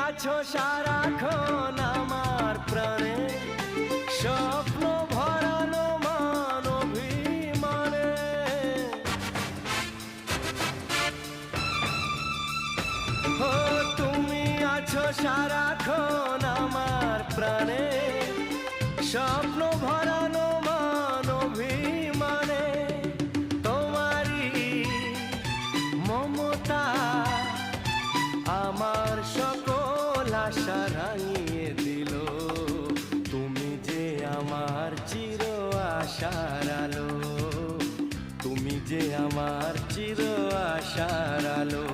আছো সারাক্ষণ আমার প্রাণে, স্বপ্ন ভরানো মান অভিমানে। ও তুমি আছো সারাক্ষণ আমার প্রাণে, স্বপ্ন ভরানো মান অভিমানে। তোমারই মমতা আমার সকল আশা রাঙিয়ে দিল। তুমি যে আমার চির আশার আলো, তুমি যে আমার চির আশার আলো।